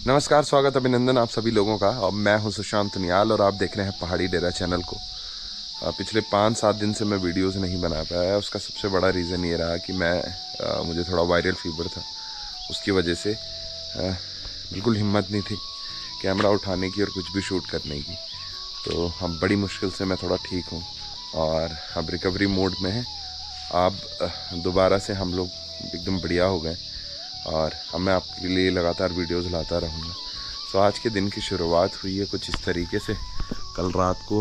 नमस्कार, स्वागत अभिनंदन आप सभी लोगों का। और मैं हूं सुशांत नियाल और आप देख रहे हैं पहाड़ी डेरा चैनल को। पिछले 5-7 दिन से मैं वीडियोस नहीं बना पाया। उसका सबसे बड़ा रीज़न ये रहा कि मुझे थोड़ा वायरल फीवर था। उसकी वजह से बिल्कुल हिम्मत नहीं थी कैमरा उठाने की और कुछ भी शूट करने की। तो हम बड़ी मुश्किल से मैं थोड़ा ठीक हूँ और अब रिकवरी मोड में है। अब दोबारा से हम लोग एकदम बढ़िया हो गए और अब मैं आपके लिए लगातार वीडियोस लाता रहूँगा। तो आज के दिन की शुरुआत हुई है कुछ इस तरीके से। कल रात को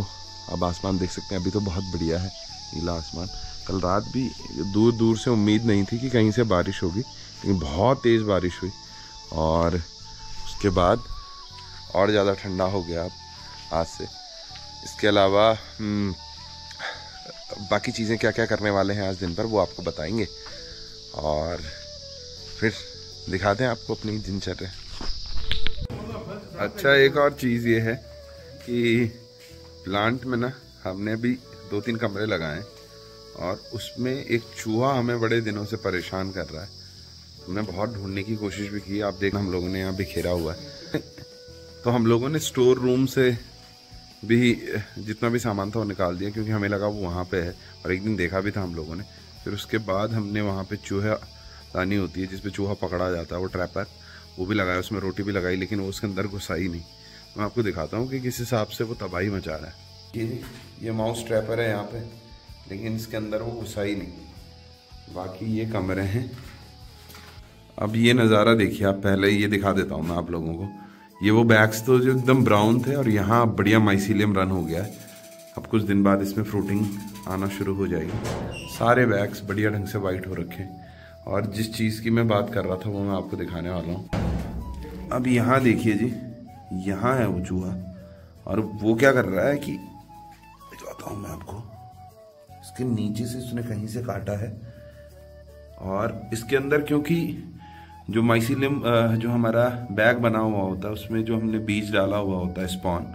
अब आसमान देख सकते हैं, अभी तो बहुत बढ़िया है नीला आसमान। कल रात भी दूर दूर से उम्मीद नहीं थी कि कहीं से बारिश होगी, लेकिन बहुत तेज़ बारिश हुई और उसके बाद और ज़्यादा ठंडा हो गया अब आज से। इसके अलावा बाकी चीज़ें क्या क्या करने वाले हैं आज दिन भर वो आपको बताएंगे और फिर दिखाते हैं आपको अपनी दिनचर्या। अच्छा, एक और चीज़ ये है कि प्लांट में ना हमने भी 2-3 कमरे लगाए हैं और उसमें एक चूहा हमें बड़े दिनों से परेशान कर रहा है। हमने बहुत ढूंढने की कोशिश भी की। आप देखना, हम लोगों ने यहाँ बिखेरा हुआ है। तो हम लोगों ने स्टोर रूम से भी जितना भी सामान था वो निकाल दिया, क्योंकि हमें लगा वो वहाँ पे है। और एक दिन देखा भी था हम लोगों ने। फिर उसके बाद हमने वहाँ पे चूहा दानी होती है जिसपे चूहा पकड़ा जाता है, वो ट्रैपर, वो भी लगाया, उसमें रोटी भी लगाई, लेकिन वो उसके अंदर घुसा ही नहीं। मैं आपको दिखाता हूँ कि किस हिसाब से वो तबाही मचा रहा है। ये माउस ट्रैपर है यहाँ पे, लेकिन इसके अंदर वो घुसा ही नहीं। बाकी ये कमरे हैं। अब ये नज़ारा देखिए आप। पहले ये दिखा देता हूँ मैं आप लोगों को। ये वो बैग्स तो जो एकदम ब्राउन थे और यहाँ बढ़िया माइसीलियम रन हो गया है। अब कुछ दिन बाद इसमें फ्रूटिंग आना शुरू हो जाएगी। सारे बैग्स बढ़िया ढंग से वाइट हो रखे हैं। और जिस चीज़ की मैं बात कर रहा था वो मैं आपको दिखाने वाला हूँ। अब यहाँ देखिए जी, यहाँ है वो चूहा और वो क्या कर रहा है कि दिखाता हूँ मैं आपको। इसके नीचे से उसने कहीं से काटा है और इसके अंदर, क्योंकि जो माइसीलियम जो हमारा बैग बना हुआ होता है उसमें जो हमने बीज डाला हुआ होता है, स्पॉन,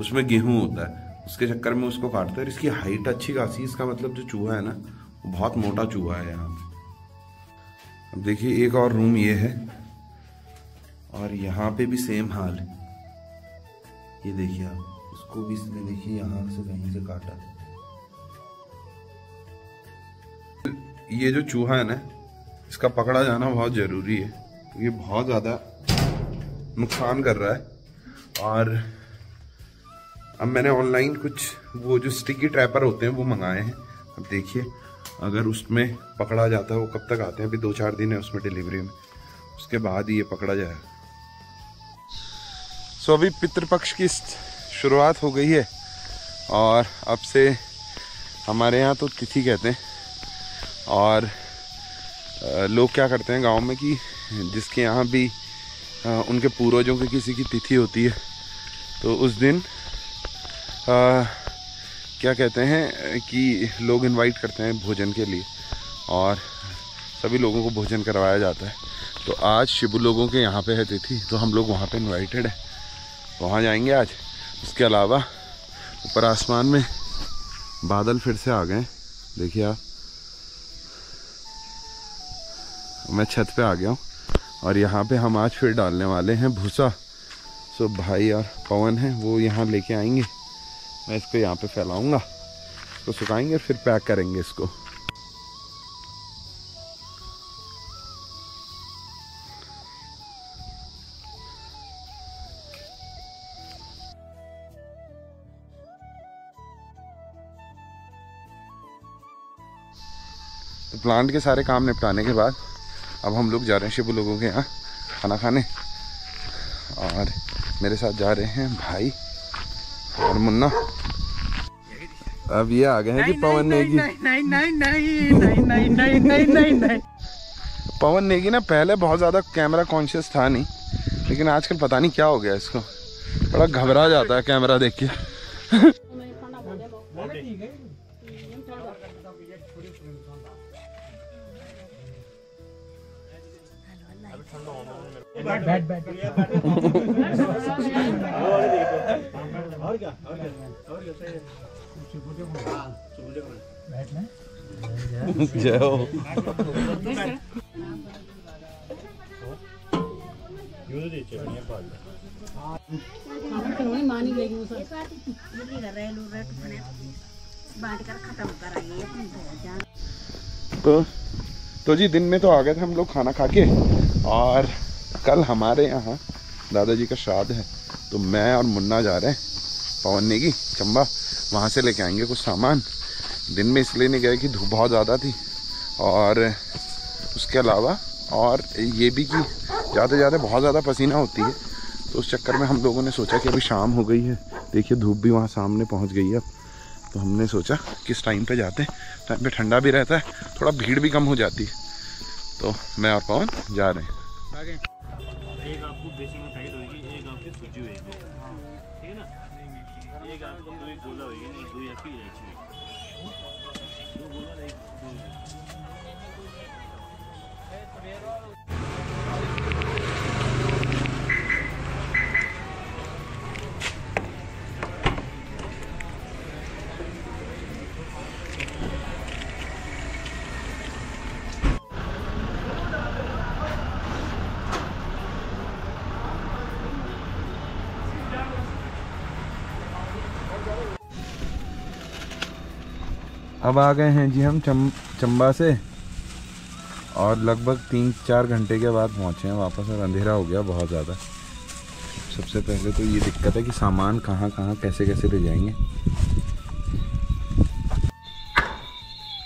उसमें गेहूँ होता है। उसके चक्कर में उसको काटता है। और इसकी हाइट अच्छी खासी, इसका मतलब जो चूहा है ना वो बहुत मोटा चूहा है यहाँ पे। अब देखिए एक और रूम ये है और यहाँ पे भी सेम हाल है। ये देखिए आप, उसको भी इसने देखिए यहाँ से कहीं से काटा। ये जो चूहा है ना, इसका पकड़ा जाना बहुत ज़रूरी है क्योंकि ये बहुत ज़्यादा नुकसान कर रहा है। और अब मैंने ऑनलाइन कुछ वो जो स्टिकी ट्रैपर होते हैं वो मंगाए हैं। अब देखिए अगर उसमें पकड़ा जाता है, वो कब तक आते हैं, अभी 2-4 दिन है उसमें डिलीवरी में, उसके बाद ही ये पकड़ा जाएगा। सो अभी पितृपक्ष की शुरुआत हो गई है और अब से हमारे यहाँ तो तिथि कहते हैं। और लोग क्या करते हैं गांव में कि जिसके यहाँ भी उनके पूर्वजों की किसी की तिथि होती है तो उस दिन क्या कहते हैं कि लोग इनवाइट करते हैं भोजन के लिए और सभी लोगों को भोजन करवाया जाता है। तो आज शिबू लोगों के यहाँ पे है तिथि, तो हम लोग वहाँ पे इनवाइटेड है, वहाँ जाएंगे आज। उसके अलावा ऊपर आसमान में बादल फिर से आ गए, देखिए आप। मैं छत पे आ गया हूँ और यहाँ पे हम आज फिर डालने वाले हैं भूसा। सो भाई और पवन है वो यहाँ लेके आएंगे। मैं इसको यहाँ पे फैलाऊंगा, इसको सुखाएंगे और फिर पैक करेंगे इसको। तो प्लांट के सारे काम निपटाने के बाद अब हम लोग जा रहे हैं शिबू लोगों के यहाँ खाना खाने। और मेरे साथ जा रहे हैं भाई और मुन्ना। अब ये आ गए हैं कि पवन नेगी। नहीं। पवन नेगी ना पहले बहुत ज़्यादा कैमरा कॉन्शियस था नहीं, लेकिन आजकल पता नहीं क्या हो गया इसको, बड़ा घबरा जाता है कैमरा देख के। जय हो। तो जी दिन में तो आ गए थे हम लोग खाना खा के, और कल हमारे यहाँ दादाजी का श्राद्ध है, तो मैं और मुन्ना जा रहे हैं पवन नेगी चंबा, वहाँ से लेके आएंगे कुछ सामान। दिन में इसलिए नहीं गए कि धूप बहुत ज़्यादा थी, और उसके अलावा और ये भी कि ज़्यादा ज़्यादा बहुत ज़्यादा पसीना होती है, तो उस चक्कर में हम लोगों ने सोचा कि अभी शाम हो गई है, देखिए धूप भी वहाँ सामने पहुँच गई है, तो हमने सोचा किस टाइम पे जाते हैं, टाइम पे ठंडा भी रहता है, थोड़ा भीड़ भी कम हो जाती है। तो मैं और पवन जा रहे हैं। एक आपको बेसिक में टाइट होगी, एक आपकी सूजी होगी, ठीक है ना, एक आपको दो एक गोला होगी, नहीं दो आपकी इलायची होगी, दो गोला एक दो। अब आ गए हैं जी हम चंबा से, और लगभग 3-4 घंटे के बाद पहुँचे हैं वापस, और अंधेरा हो गया बहुत ज़्यादा। सबसे पहले तो ये दिक्कत है कि सामान कहाँ कहाँ कैसे कैसे ले जाएंगे।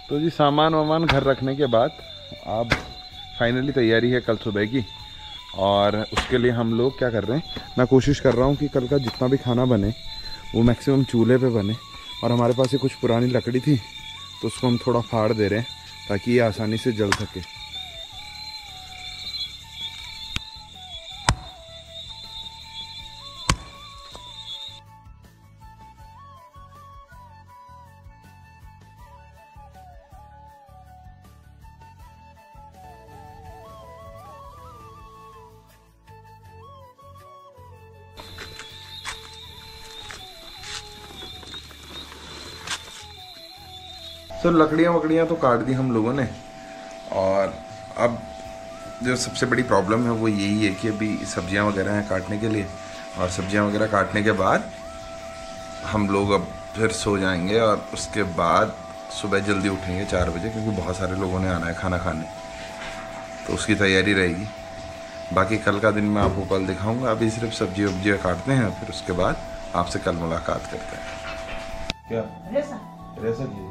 तो जी सामान वामान घर रखने के बाद अब फाइनली तैयारी है कल सुबह की, और उसके लिए हम लोग क्या कर रहे हैं, मैं कोशिश कर रहा हूँ कि कल का जितना भी खाना बने वो मैक्सिमम चूल्हे पे बने, और हमारे पास ये कुछ पुरानी लकड़ी थी तो उसको हम थोड़ा फाड़ दे रहे हैं ताकि ये आसानी से जल सके। सर लकड़ियाँ वकड़ियाँ तो काट दी हम लोगों ने, और अब जो सबसे बड़ी प्रॉब्लम है वो यही है कि अभी सब्जियां वगैरह हैं काटने के लिए, और सब्जियां वगैरह काटने के बाद हम लोग अब फिर सो जाएंगे, और उसके बाद सुबह जल्दी उठेंगे 4 बजे, क्योंकि बहुत सारे लोगों ने आना है खाना खाने, तो उसकी तैयारी रहेगी। बाकी कल का दिन मैं आपको कल दिखाऊँगा, अभी सिर्फ सब्जी वब्जियाँ काटते हैं, फिर उसके बाद आपसे कल मुलाकात करते हैं। क्या रेसा की